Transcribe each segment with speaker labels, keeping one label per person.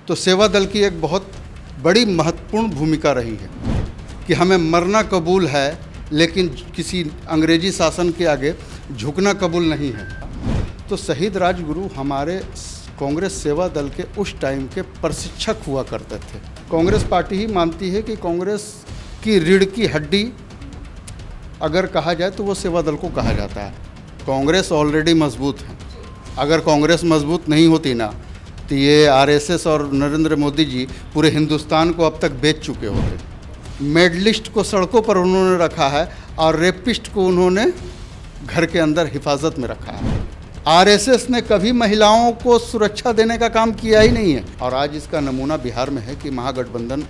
Speaker 1: तो सेवा दल की एक बहुत बड़ी महत्वपूर्ण भूमिका रही है कि हमें मरना कबूल है, लेकिन किसी अंग्रेजी शासन के आगे झुकना कबूल नहीं है। तो शहीद राजगुरु हमारे कांग्रेस सेवा दल के उस टाइम के प्रशिक्षक हुआ करते थे। कांग्रेस पार्टी ही मानती है कि कांग्रेस की रीढ़ की हड्डी अगर कहा जाए तो वो सेवा दल को कहा जाता है। कांग्रेस ऑलरेडी मजबूत है। अगर कांग्रेस मजबूत नहीं होती ना तो ये आरएसएस और नरेंद्र मोदी जी पूरे हिंदुस्तान को अब तक बेच चुके होते। मेडलिस्ट को सड़कों पर उन्होंने रखा है और रेपिस्ट को उन्होंने घर के अंदर हिफाजत में रखा है। आरएसएस ने कभी महिलाओं को सुरक्षा देने का काम किया ही नहीं है। और आज इसका नमूना बिहार में है कि महागठबंधन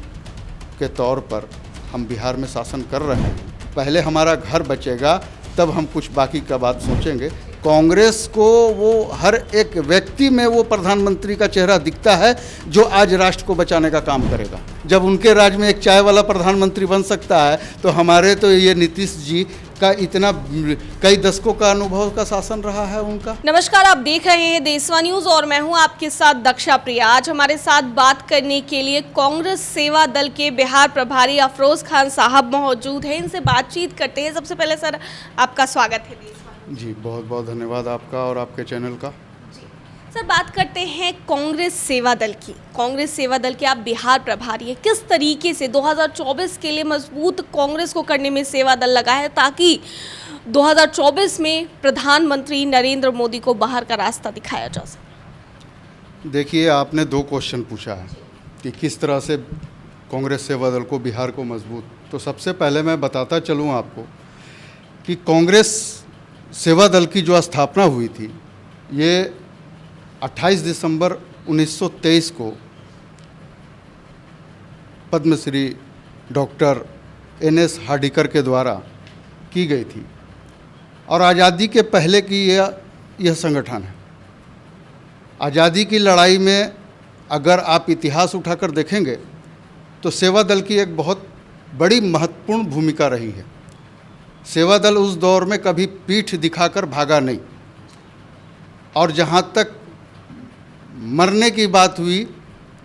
Speaker 1: के तौर पर हम बिहार में शासन कर रहे हैं। पहले हमारा घर बचेगा तब हम कुछ बाकी का बात सोचेंगे। कांग्रेस को वो हर एक व्यक्ति में वो प्रधानमंत्री का चेहरा दिखता है जो आज राष्ट्र को बचाने का काम करेगा। जब उनके राज्य में एक चाय वाला प्रधानमंत्री बन सकता है तो हमारे तो ये नीतीश जी का इतना कई दशकों का अनुभव का शासन रहा है उनका।
Speaker 2: नमस्कार, आप देख रहे हैं देशवा न्यूज और मैं हूं आपके साथ दक्षा प्रिया। आज हमारे साथ बात करने के लिए कांग्रेस सेवा दल के बिहार प्रभारी अफरोज खान साहब मौजूद हैं। इनसे बातचीत करते हैं। सबसे पहले सर, आपका स्वागत है देशवा।
Speaker 1: जी, बहुत बहुत धन्यवाद आपका और आपके चैनल का।
Speaker 2: सर, बात करते हैं कांग्रेस सेवा दल की। कांग्रेस सेवा दल के आप बिहार प्रभारी हैं। किस तरीके से 2024 के लिए मजबूत कांग्रेस को करने में सेवा दल लगा है ताकि 2024 में प्रधानमंत्री नरेंद्र मोदी को बाहर का रास्ता दिखाया जा सके?
Speaker 1: देखिए, आपने दो क्वेश्चन पूछा है कि किस तरह से कांग्रेस सेवा दल को बिहार को मजबूत। तो सबसे पहले मैं बताता चलूँ आपको कि कांग्रेस सेवा दल की जो स्थापना हुई थी ये 28 दिसंबर 1923 को पद्मश्री डॉक्टर एन.एस. हार्डिकर के द्वारा की गई थी और आज़ादी के पहले की यह संगठन है। आज़ादी की लड़ाई में अगर आप इतिहास उठाकर देखेंगे तो सेवा दल की एक बहुत बड़ी महत्वपूर्ण भूमिका रही है। सेवा दल उस दौर में कभी पीठ दिखाकर भागा नहीं और जहाँ तक मरने की बात हुई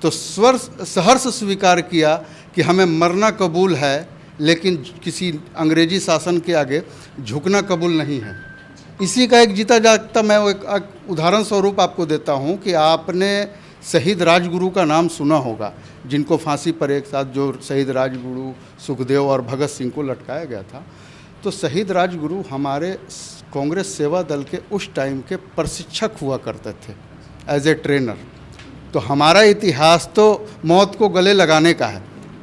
Speaker 1: तो सहर्ष स्वीकार किया कि हमें मरना कबूल है, लेकिन किसी अंग्रेजी शासन के आगे झुकना कबूल नहीं है। इसी का एक जीता जागता मैं एक उदाहरण स्वरूप आपको देता हूँ कि आपने शहीद राजगुरु का नाम सुना होगा, जिनको फांसी पर एक साथ जो शहीद राजगुरु सुखदेव और भगत सिंह को लटकाया गया था। तो शहीद राजगुरु हमारे कांग्रेस सेवा दल के उस टाइम के प्रशिक्षक हुआ करते थे एज ए ट्रेनर। तो हमारा इतिहास तो मौत को गले लगाने का है,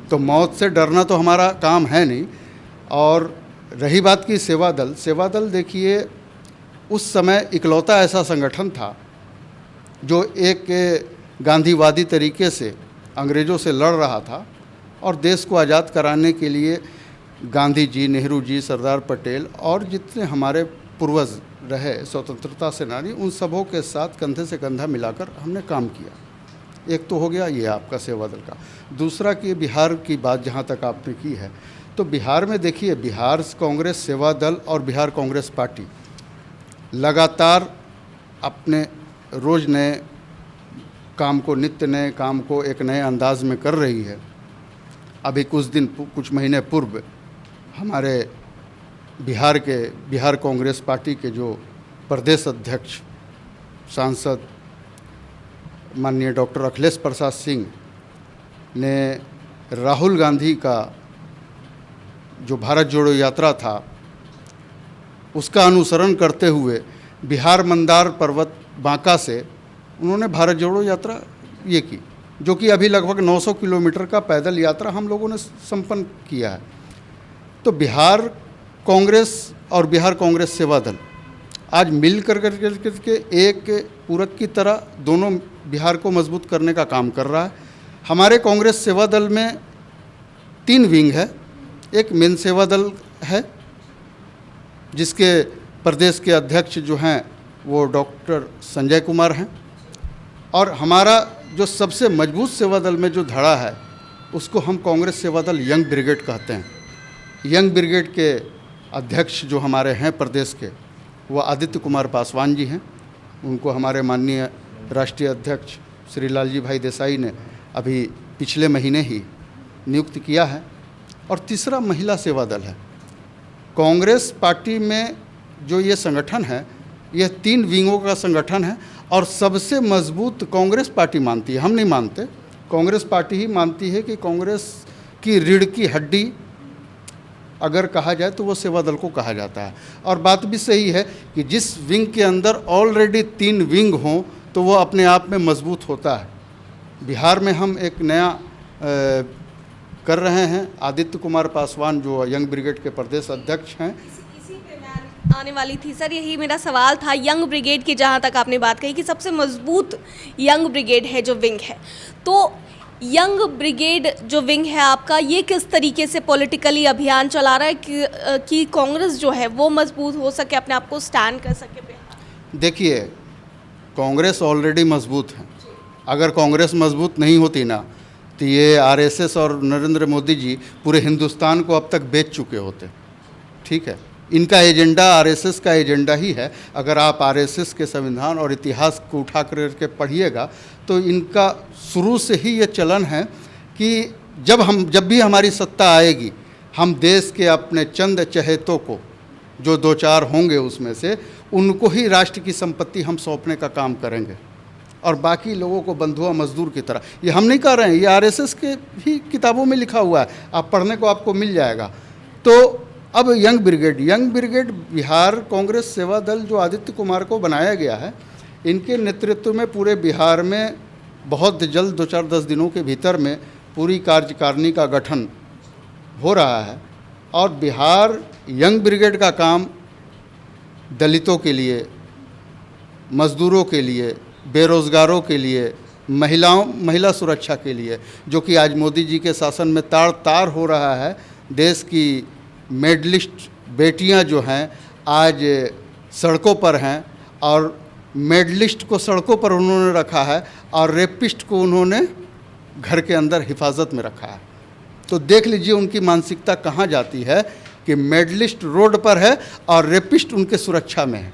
Speaker 1: तो मौत से डरना तो हमारा काम है नहीं। और रही बात की सेवा दल देखिए उस समय इकलौता ऐसा संगठन था जो एक गांधीवादी तरीके से अंग्रेज़ों से लड़ रहा था और देश को आज़ाद कराने के लिए गांधी जी, नेहरू जी, सरदार पटेल और जितने हमारे पूर्वज रहे स्वतंत्रता सेनानी, उन सबों के साथ कंधे से कंधा मिलाकर हमने काम किया। एक तो हो गया ये आपका सेवा दल का। दूसरा कि बिहार की बात जहाँ तक आपने की है, तो बिहार में देखिए बिहार कांग्रेस सेवा दल और बिहार कांग्रेस पार्टी लगातार अपने रोज़ नए काम को, नित्य नए काम को एक नए अंदाज में कर रही है। अभी कुछ महीने पूर्व हमारे बिहार कांग्रेस पार्टी के जो प्रदेश अध्यक्ष सांसद माननीय डॉक्टर अखिलेश प्रसाद सिंह ने राहुल गांधी का जो भारत जोड़ो यात्रा था उसका अनुसरण करते हुए बिहार मंदार पर्वत बांका से उन्होंने भारत जोड़ो यात्रा ये की, जो कि अभी लगभग 900 किलोमीटर का पैदल यात्रा हम लोगों ने संपन्न किया है। तो बिहार कांग्रेस और बिहार कांग्रेस सेवा दल आज मिल कर के एक पूरक की तरह दोनों बिहार को मजबूत करने का काम कर रहा है। हमारे कांग्रेस सेवा दल में 3 विंग है। एक मेन सेवा दल है जिसके प्रदेश के अध्यक्ष जो हैं वो डॉक्टर संजय कुमार हैं, और हमारा जो सबसे मजबूत सेवा दल में जो धड़ा है उसको हम कांग्रेस सेवा दल यंग ब्रिगेड कहते हैं। यंग ब्रिगेड के अध्यक्ष जो हमारे हैं प्रदेश के, वो आदित्य कुमार पासवान जी हैं। उनको हमारे माननीय राष्ट्रीय अध्यक्ष श्री लालजी भाई देसाई ने अभी पिछले महीने ही नियुक्त किया है। और तीसरा महिला सेवा दल है। कांग्रेस पार्टी में जो ये संगठन है, यह 3 विंगों का संगठन है और सबसे मजबूत कांग्रेस पार्टी मानती है, हम नहीं मानते। कांग्रेस पार्टी ही मानती है कि कांग्रेस की रीढ़ की हड्डी अगर कहा जाए तो वो सेवा दल को कहा जाता है। और बात भी सही है कि जिस विंग के अंदर ऑलरेडी 3 विंग हों तो वो अपने आप में मजबूत होता है। बिहार में हम एक नया कर रहे हैं। आदित्य कुमार पासवान जो यंग ब्रिगेड के प्रदेश अध्यक्ष हैं,
Speaker 2: इसी पे मैं आने वाली थी सर, यही मेरा सवाल था। यंग ब्रिगेड की जहाँ तक आपने बात कही कि सबसे मजबूत यंग ब्रिगेड है जो विंग है, तो यंग ब्रिगेड जो विंग है आपका, ये किस तरीके से पॉलिटिकली अभियान चला रहा है कि कांग्रेस जो है वो मजबूत हो सके, अपने आप को स्टैंड कर सके बिहार?
Speaker 1: देखिए, कांग्रेस ऑलरेडी मजबूत है। अगर कांग्रेस मजबूत नहीं होती ना तो ये आरएसएस और नरेंद्र मोदी जी पूरे हिंदुस्तान को अब तक बेच चुके होते। ठीक है, इनका एजेंडा आरएसएस का एजेंडा ही है। अगर आप आरएसएस के संविधान और इतिहास को उठा कर पढ़िएगा तो इनका शुरू से ही ये चलन है कि जब भी हमारी सत्ता आएगी, हम देश के अपने चंद चहेतों को, जो 2-4 होंगे उसमें से, उनको ही राष्ट्र की संपत्ति हम सौंपने का काम करेंगे और बाकी लोगों को बंधुआ मजदूर की तरह। ये हम नहीं कर रहे हैं, ये आरएसएस के भी किताबों में लिखा हुआ है, आप पढ़ने को आपको मिल जाएगा। तो अब यंग ब्रिगेड बिहार कांग्रेस सेवा दल जो आदित्य कुमार को बनाया गया है, इनके नेतृत्व में पूरे बिहार में बहुत जल्द 2-4-10 दिनों के भीतर में पूरी कार्यकारिणी का गठन हो रहा है। और बिहार यंग ब्रिगेड का काम दलितों के लिए, मजदूरों के लिए, बेरोज़गारों के लिए, महिला सुरक्षा के लिए, जो कि आज मोदी जी के शासन में तार तार हो रहा है। देश की मेडलिस्ट बेटियां जो हैं आज सड़कों पर हैं और मेडलिस्ट को सड़कों पर उन्होंने रखा है और रेपिस्ट को उन्होंने घर के अंदर हिफाजत में रखा है। तो देख लीजिए उनकी मानसिकता कहाँ जाती है कि मेडलिस्ट रोड पर है और रेपिस्ट उनके सुरक्षा में है।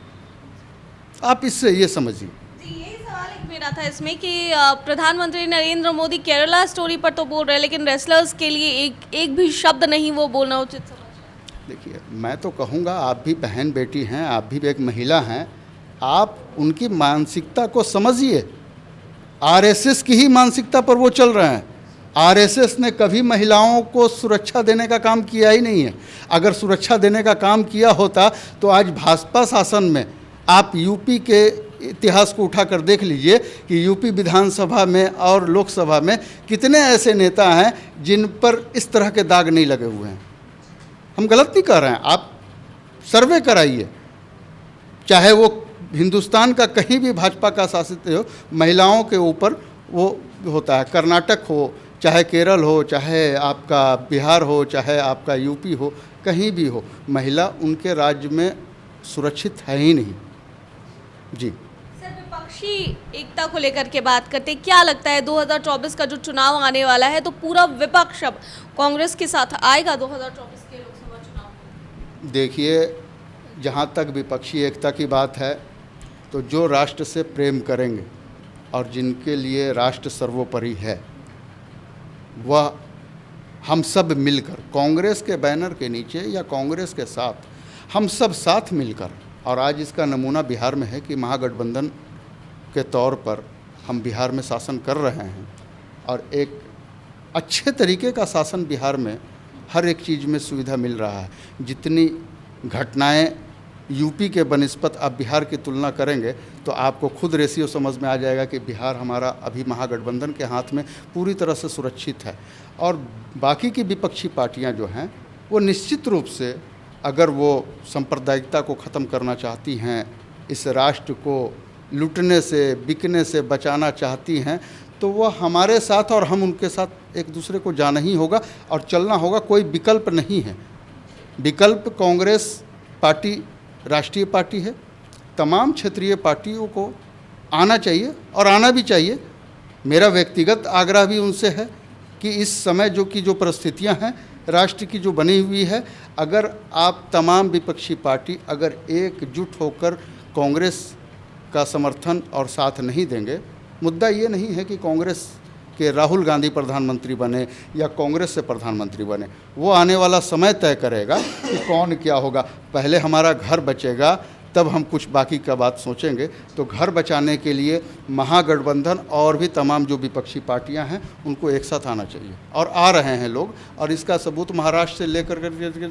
Speaker 1: आप इससे ये समझिए।
Speaker 2: यही सवाल एक मेरा था इसमें कि प्रधानमंत्री नरेंद्र मोदी केरला स्टोरी पर तो बोल रहे हैं, लेकिन रेसलर्स के लिए एक भी शब्द नहीं वो बोलना उचित समझ रहे हैं।
Speaker 1: देखिए, मैं तो कहूँगा, आप भी बहन बेटी हैं, आप भी एक महिला हैं, आप उनकी मानसिकता को समझिए। आरएसएस की ही मानसिकता पर वो चल रहे हैं। आरएसएस ने कभी महिलाओं को सुरक्षा देने का काम किया ही नहीं है। अगर सुरक्षा देने का काम किया होता तो आज भाजपा शासन में, आप यूपी के इतिहास को उठाकर देख लीजिए कि यूपी विधानसभा में और लोकसभा में कितने ऐसे नेता हैं जिन पर इस तरह के दाग नहीं लगे हुए हैं। हम गलत नहीं कर रहे हैं, आप सर्वे कराइए, चाहे वो हिंदुस्तान का कहीं भी भाजपा का शासित हो, महिलाओं के ऊपर वो होता है। कर्नाटक हो, चाहे केरल हो, चाहे आपका बिहार हो, चाहे आपका यूपी हो, कहीं भी हो, महिला उनके राज्य में सुरक्षित है ही नहीं। जी
Speaker 2: सर, विपक्षी एकता को लेकर के बात करते हैं, क्या लगता है 2024 का जो चुनाव आने वाला है तो पूरा विपक्ष अब कांग्रेस के साथ आएगा 2024 के लोकसभा चुनाव में?
Speaker 1: देखिए, जहाँ तक विपक्षी एकता की बात है तो जो राष्ट्र से प्रेम करेंगे और जिनके लिए राष्ट्र सर्वोपरि है, वह हम सब मिलकर कांग्रेस के बैनर के नीचे या कांग्रेस के साथ हम सब साथ मिलकर, और आज इसका नमूना बिहार में है कि महागठबंधन के तौर पर हम बिहार में शासन कर रहे हैं और एक अच्छे तरीके का शासन बिहार में हर एक चीज़ में सुविधा मिल रहा है। जितनी घटनाएं यूपी के बनिस्बत आप बिहार की तुलना करेंगे तो आपको खुद रेशियो समझ में आ जाएगा कि बिहार हमारा अभी महागठबंधन के हाथ में पूरी तरह से सुरक्षित है। और बाकी की विपक्षी पार्टियां जो हैं वो निश्चित रूप से, अगर वो सांप्रदायिकता को ख़त्म करना चाहती हैं, इस राष्ट्र को लूटने से, बिकने से बचाना चाहती हैं, तो वह हमारे साथ और हम उनके साथ एक दूसरे को जाना ही होगा और चलना होगा। कोई विकल्प नहीं है। विकल्प कांग्रेस पार्टी राष्ट्रीय पार्टी है। तमाम क्षेत्रीय पार्टियों को आना चाहिए और आना भी चाहिए। मेरा व्यक्तिगत आग्रह भी उनसे है कि इस समय जो परिस्थितियां हैं राष्ट्र की जो बनी हुई है, अगर आप तमाम विपक्षी पार्टी अगर एकजुट होकर कांग्रेस का समर्थन और साथ नहीं देंगे, मुद्दा ये नहीं है कि कांग्रेस कि राहुल गांधी प्रधानमंत्री बने या कांग्रेस से प्रधानमंत्री बने। वो आने वाला समय तय करेगा कि कौन क्या होगा। पहले हमारा घर बचेगा, तब हम कुछ बाकी का बात सोचेंगे। तो घर बचाने के लिए महागठबंधन और भी तमाम जो विपक्षी पार्टियां हैं उनको एक साथ आना चाहिए, और आ रहे हैं लोग। और इसका सबूत महाराष्ट्र से लेकर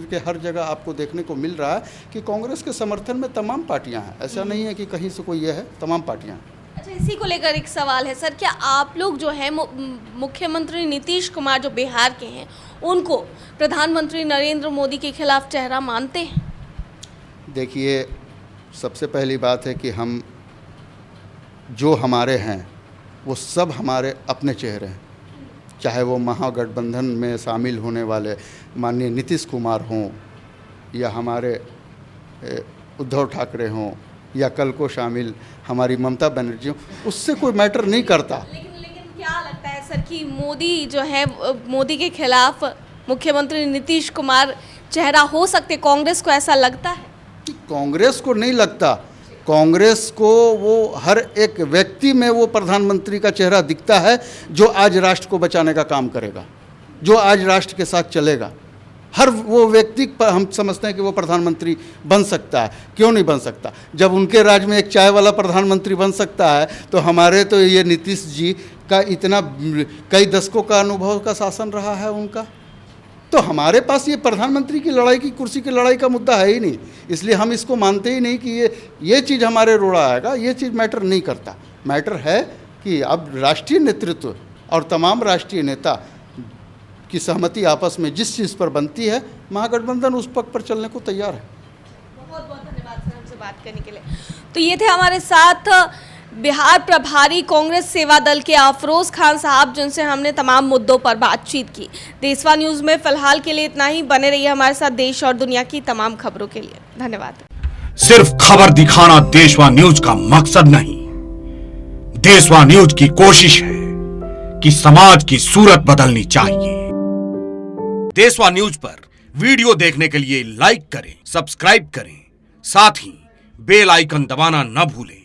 Speaker 1: के हर जगह आपको देखने को मिल रहा है कि कांग्रेस के समर्थन में तमाम पार्टियां हैं। ऐसा नहीं है कि कहीं से कोई ये है, तमाम पार्टियां हैं।
Speaker 2: अच्छा, इसी को लेकर एक सवाल है सर, क्या आप लोग जो है मुख्यमंत्री नीतीश कुमार जो बिहार के हैं उनको प्रधानमंत्री नरेंद्र मोदी के खिलाफ चेहरा मानते हैं?
Speaker 1: देखिए, सबसे पहली बात है कि हम जो हमारे हैं वो सब हमारे अपने चेहरे हैं, चाहे वो महागठबंधन में शामिल होने वाले माननीय नीतीश कुमार हों या हमारे उद्धव ठाकरे हों या कल को शामिल हमारी ममता बनर्जी हों, उससे कोई मैटर नहीं करता।
Speaker 2: लेकिन क्या लगता है सर कि मोदी जो है, मोदी के खिलाफ मुख्यमंत्री नीतीश कुमार चेहरा हो सकते, कांग्रेस को ऐसा लगता है?
Speaker 1: कांग्रेस को नहीं लगता। कांग्रेस को वो हर एक व्यक्ति में वो प्रधानमंत्री का चेहरा दिखता है जो आज राष्ट्र को बचाने का काम करेगा, जो आज राष्ट्र के साथ चलेगा। हर वो व्यक्ति पर हम समझते हैं कि वो प्रधानमंत्री बन सकता है। क्यों नहीं बन सकता? जब उनके राज्य में एक चाय वाला प्रधानमंत्री बन सकता है तो हमारे तो ये नीतीश जी का इतना कई दशकों का अनुभव का शासन रहा है उनका, तो हमारे पास ये प्रधानमंत्री की लड़ाई की कुर्सी की लड़ाई का मुद्दा है ही नहीं। इसलिए हम इसको मानते ही नहीं कि ये चीज़ हमारे रोड़ा आएगा। ये चीज़ मैटर नहीं करता। मैटर है कि अब राष्ट्रीय नेतृत्व और तमाम राष्ट्रीय नेता की सहमति आपस में जिस चीज़ पर बनती है, महागठबंधन उस पक्ष पर चलने को तैयार है।
Speaker 2: बहुत बहुत धन्यवाद सर हमसे बात करने के लिए। तो ये थे हमारे साथ बिहार प्रभारी कांग्रेस सेवा दल के अफरोज खान साहब, जिनसे हमने तमाम मुद्दों पर बातचीत की। देशवा न्यूज़ में फिलहाल के लिए इतना ही। बने रहिए हमारे साथ देश और दुनिया की तमाम खबरों के लिए। धन्यवाद।
Speaker 3: सिर्फ खबर दिखाना देशवा न्यूज का मकसद नहीं। देशवा न्यूज की कोशिश है कि समाज की सूरत बदलनी चाहिए। देशवा न्यूज पर वीडियो देखने के लिए लाइक करें, सब्सक्राइब करें, साथ ही बेल आइकन दबाना न भूलें।